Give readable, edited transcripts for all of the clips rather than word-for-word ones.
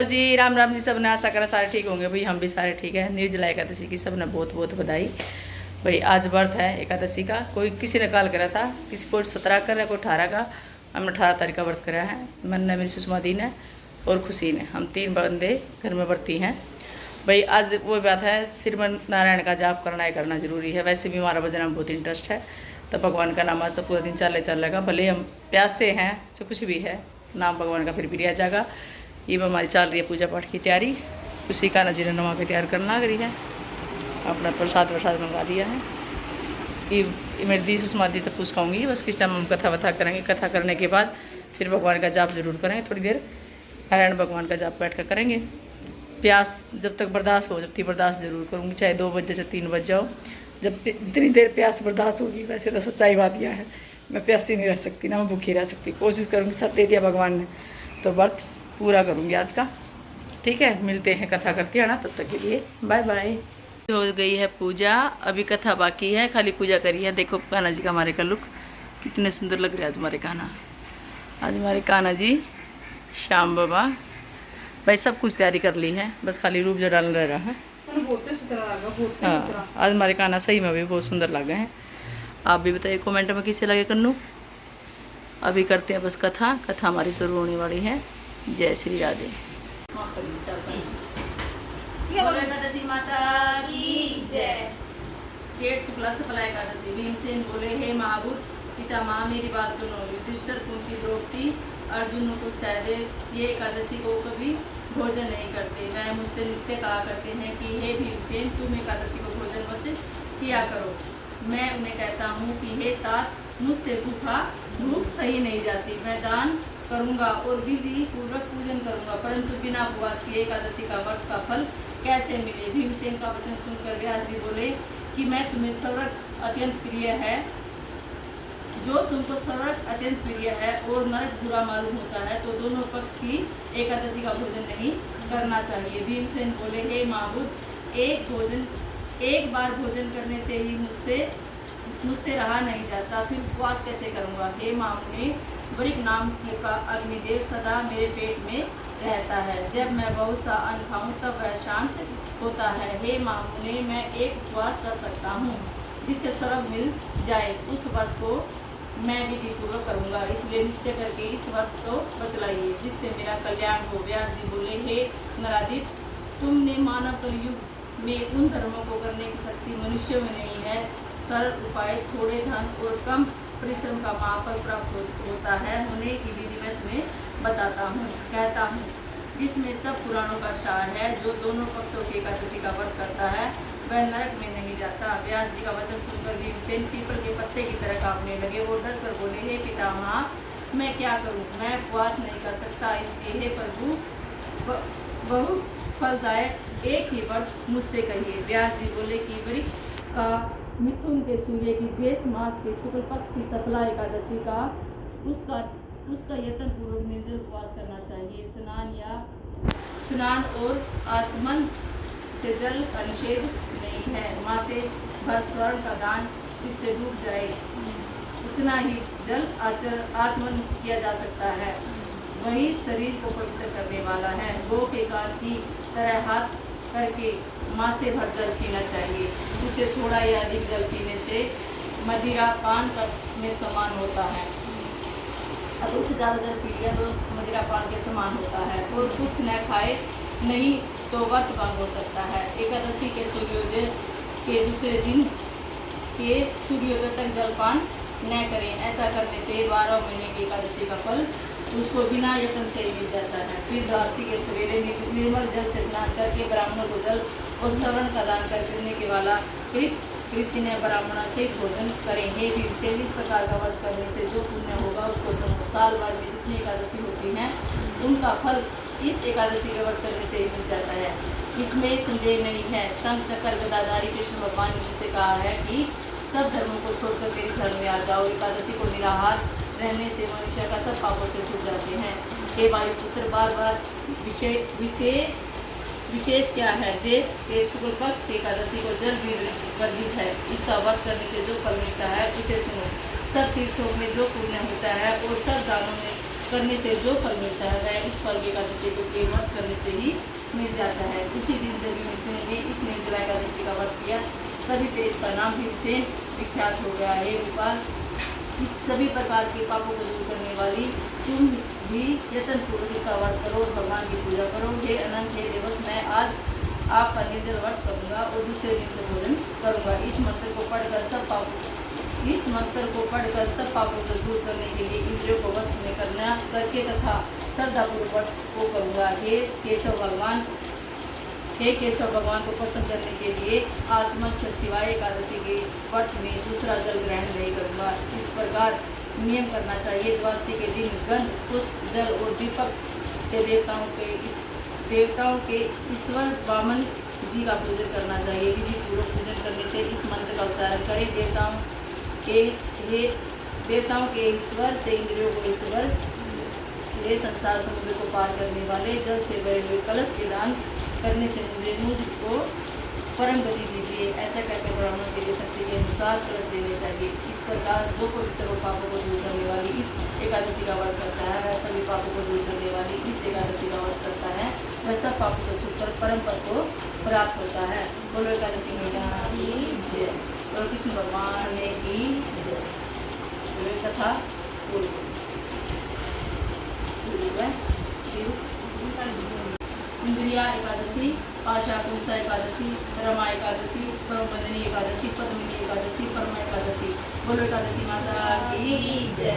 जी राम राम जी। सब ने आशा करा सारे ठीक होंगे। भाई हम भी सारे ठीक हैं। निर्जला एकादशी की सब ने बहुत बहुत बधाई। भाई आज व्रत है एकादशी का। कोई किसी ने कॉल करा था, किसी को 17 कर रहा है, कोई 18 का। हमने 18 तारीख का व्रत करा है। मन ने, मेरी सुषमा दी ने और खुशी ने, हम 3 बंदे घर में व्रती हैं। भाई आज वो बात है, श्रीमन नारायण का जाप करना ही करना जरूरी है। वैसे भी हमारा भजन में बहुत इंटरेस्ट है, तो भगवान का नाम आज से पूरा दिन चलेगा। भले हम प्यासे हैं, जो कुछ भी है, नाम भगवान का फिर भी लिया जाएगा। ये हमारी चल रही है पूजा पाठ की तैयारी। उसी का नजीर नमा की तैयार करना लग रही है। अपना प्रसाद वरसाद मंगा लिया है। इसकी मेरी दी सुषमा दी तो कुछ खाऊंगी बस। किस टाइम हम कथा वथा करेंगे। कथा करने के बाद फिर भगवान का जाप जरूर करेंगे। थोड़ी देर नारायण भगवान का जाप बैठ कर करेंगे। प्यास जब तक बर्दाश्त हो, जब तक बर्दाश्त जरूर करूँगी, चाहे 2 बजे से 3 बज जाओ। जब इतनी देर प्यास बर्दाश्त होगी, वैसे तो सच्चाई बात यह है, मैं प्यासी नहीं रह सकती ना, मैं भूखी रह सकती। कोशिश करूँगी, सब दे दिया भगवान ने तो व्रत पूरा करूँगी आज का। ठीक है, मिलते हैं, कथा करते हैं ना। तब तक के लिए बाय बाय। हो गई है पूजा, अभी कथा बाकी है। खाली पूजा करी है। देखो कान्हा जी का हमारे का लुक कितने सुंदर लग रहे हैं आज हमारे कान्हा। आज हमारे कान्हा जी, श्याम बाबा। भाई सब कुछ तैयारी कर ली है, बस खाली रूप जो डालना रह रहा है। हाँ, आज हमारे कान्हा सही में भी बहुत सुंदर लगे हैं। आप भी बताइए कमेंट में किसे लगे कन्नू। अभी करते हैं बस कथा। कथा हमारी शुरू होने वाली है। जय श्री राधे। एकादशी माता की जय। जेठ शुक्ला सफला एकादशी। भीमसेन बोले, हे महाभूत पितामह, मेरी बात सुनो। युधिष्ठिर, कुंती, द्रौपदी, अर्जुन, कुछ सहदेव ये एकादशी को कभी भोजन नहीं करते। वह मुझसे नित्य कहा करते हैं कि हे भीमसेन, तुम एकादशी को भोजन मत किया करो। मैं उन्हें कहता हूँ कि हे तात, मुझसे भूख सही नहीं जाती। मैं दान करूँगा और विधि पूर्वक पूजन करूँगा, परंतु बिना उपवास किए एकादशी का व्रत का फल कैसे मिले। भीमसेन का वचन सुनकर व्यास जी बोले कि मैं तुम्हें सर्वत्र अत्यंत प्रिय है, जो तुमको सर्वत्र अत्यंत प्रिय है और नरक बुरा मालूम होता है, तो दोनों पक्ष की एकादशी का भोजन नहीं करना चाहिए। भीमसेन बोले, हे महाभूत, एक बार भोजन करने से ही मुझसे रहा नहीं जाता, फिर उपवास कैसे करूँगा। हे महामुनि, वरिक नाम का अग्निदेव सदा मेरे पेट में रहता है। जब मैं बहुत सा अन्न खाऊं तब वह शांत होता है। हे महामुनि, मैं एक उपवास कर सकता हूँ जिससे स्वर्ग मिल जाए। उस व्रत को मैं विधि पूर्वक करूँगा, इसलिए निश्चय करके इस व्रत को बतलाइए जिससे मेरा कल्याण हो। व्यास जी बोले, हे नराधिप, तुमने मानव कलयुग में उन धर्मों को करने की शक्ति मनुष्यों में नहीं है। सरल उपाय, थोड़े धन और कम परिश्रम का महाफल प्राप्त होता है होने की विधि मैं तुम्हें बताता हूँ, कहता हूँ, जिसमें सब पुराणों का सार है। जो दोनों पक्षों की एकादशी का व्रत करता है वह नरक में नहीं जाता। व्यास जी का वचन सुनकर भीमसेन पीपल के पत्ते की तरह कांपने लगे। वो डर कर बोले, हे पितामह, मैं क्या करूँ, मैं उपवास नहीं कर सकता, इसलिए हे प्रभु, बहु फलदायक एक ही व्रत मुझसे कहिए। व्यास जी बोले कि वृक्ष का, मिथुन के सूर्य की, ज्येष्ठ मास के शुक्ल पक्ष की सफला एकादशी का उसका यत्न पूर्वक निर्जल उपवास करना चाहिए। स्नान और आचमन से जल का निषेध नहीं है। माँ से भर स्वर्ण का दान जिससे डूब जाए उतना ही जल आचमन किया जा सकता है, वही शरीर को पवित्र करने वाला है। गौ के कान की तरह हाथ करके माँ से भर जल पीना चाहिए। उसे थोड़ा या अधिक जल पीने से मदिरा पान में समान होता है। अगर उससे ज़्यादा जल पी लिया तो मदिरा पान के समान होता है। और कुछ न खाए नहीं तो व्रत भंग हो सकता है। एकादशी के सूर्योदय के दूसरे दिन के सूर्योदय तक जलपान न करें। ऐसा करने से 12 महीने की एकादशी का फल उसको बिना यत्न से ही मिल जाता है। फिर द्वादशी के सवेरे निर्मल जल से स्नान करके ब्राह्मणों को जल और श्रवण का दान कर पीने के वाला कृत्य ने ब्राह्मण से भोजन करें। हे भीमसेन, इस प्रकार का व्रत करने से जो पुण्य होगा उसको सुनो। साल भर में जितनी एकादशी होती हैं उनका फल इस एकादशी के व्रत करने से ही मिल जाता है, इसमें संदेह नहीं है। शंख चक्र गदाधारी कृष्ण भगवान ने मुझसे कहा है कि सब धर्मों को छोड़कर मेरी शरण में आ जाओ। एकादशी को निराहार रहने से मनुष्य का सब पापों से छूट जाते हैं। हे वायुपुत्र, बार बार विशेष क्या है। जैस के शुक्ल पक्ष की एकादशी को जल भी वर्जित है। इसका व्रत करने से जो फल मिलता है उसे सुनो। सब तीर्थों में जो पुण्य होता है और सब दानों में करने से जो फल मिलता है वह इस फल की एकादशी को के व्रत करने से ही मिल जाता है। उसी दिन से भीमसेन ने इस निर्जला एकादशी का व्रत किया, तभी से इसका नाम भीमसेन विख्यात हो गया। हे गोपाल, इस सभी प्रकार के पापों को दूर करने वाली तुम भी यत्न पूर्वक इसका व्रत करो और भगवान की पूजा करो। हे अनंत, हे देवस, मैं आज आपका निर्जल व्रत करूँगा और दूसरे दिन से भोजन करूँगा। इस मंत्र को पढ़कर सब पापों को दूर करने के लिए इंद्रियों को वश में करके तथा श्रद्धापूर्वक व्रत को करूँगा। हे केशव भगवान को प्रसन्न करने के लिए आज मंत्र शिवाय एकादशी के व्रत में दूसरा जल ग्रहण नहीं करूँगा। इस प्रकार नियम करना चाहिए। द्वादशी के दिन गंध, पुष्प, जल और दीपक से देवताओं के ईश्वर वामन जी का पूजन करना चाहिए। विधि पूर्वक पूजन करने से इस मंत्र का उच्चारण करें। देवताओं के ईश्वर से इंद्रियों को ईश्वर, हे संसार समुद्र को पार करने वाले, जल से भरे हुए कलश के दान करने से मुझको परम गति दीजिए। ऐसा कहकर ब्राह्मणों के लिए शक्ति के अनुसार कलश देने चाहिए। इस प्रकार जो पवित्र और पापों को दूर करने वाली इस एकादशी का व्रत करता है, वह सभी पापों को दूर करने वाली इस एकादशी का व्रत करता है, वह सब पापों से छूटकर परम पद को प्राप्त होता है। बोलो एकादशी मैया की जय, बोलो कृष्ण भगवान की जय। बोलो कथा इंद्रिया एकादशी, आशा कुंसा एकादशी, रमा एकादशी, परमबंधनी एकादशी, पद्मिनी एकादशी, परमा एकादशी। बोलो एकादशी माता की जय।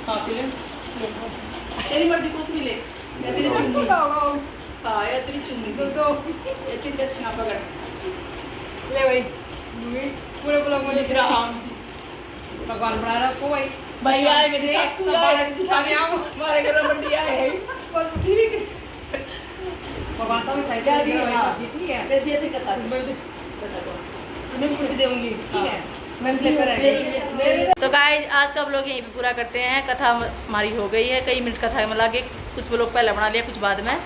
हाँ फिल्म तेरी मर्जी कुछ भी ले, या तेरी चुन्नी, हाँ या तेरी चुन्नी, या तेरी दक्षिणा पकड़ ले भाई, पूरे पूरा मुझे तेरा आम भगवान बना रहा को भाई भैया है मेरी सासू है, उठाने आओ हमारे घर में मंडिया है, बस ठीक है। भगवान सब चाहिए क्या दिया? भाई ठीक है, ले दिया थे कथा तुम्हें कुछ दूंगी ठीक है, मैं इसलिए कर तो गाइस आज का ब्लॉग यहीं पे पूरा करते हैं। कथा हमारी हो गई है, कई मिनट कथा में लगे, कुछ ब्लॉग पहले बना लिया, कुछ बाद में।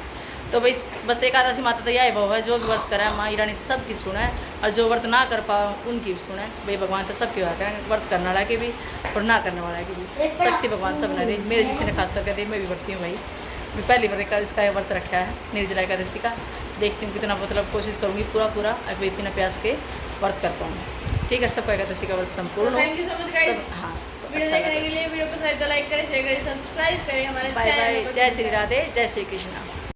तो बस एकादशी माता तो यही भाव है, जो भी व्रत करें माँ रानी सबकी सुने, और जो व्रत ना कर पाओ उनकी भी सुने। भाई भगवान तो सबकी हुआ करेंगे, व्रत करने वाला के भी और ना करने वाला के भी शक्ति भगवान सब ने दे। मेरे जिसे ने खास करके दे, मैं भी व्रती हूँ भाई। मैं पहली बार इसका व्रत रखा है निर्जला एकादशी का। देखती हूँ कितना मतलब कोशिश करूँगी पूरा अभी बिना प्यास के व्रत कर पाऊँ। ठीक है, सबका एकादशी का व्रत संपूर्ण हो। Thank you so much guys, हाँ वीडियो देखने के लिए। वीडियो पसंद आए तो लाइक करें, शेयर करें, सब्सक्राइब करें हमारे बाय बाय। जय श्री राधे, जय श्री कृष्णा।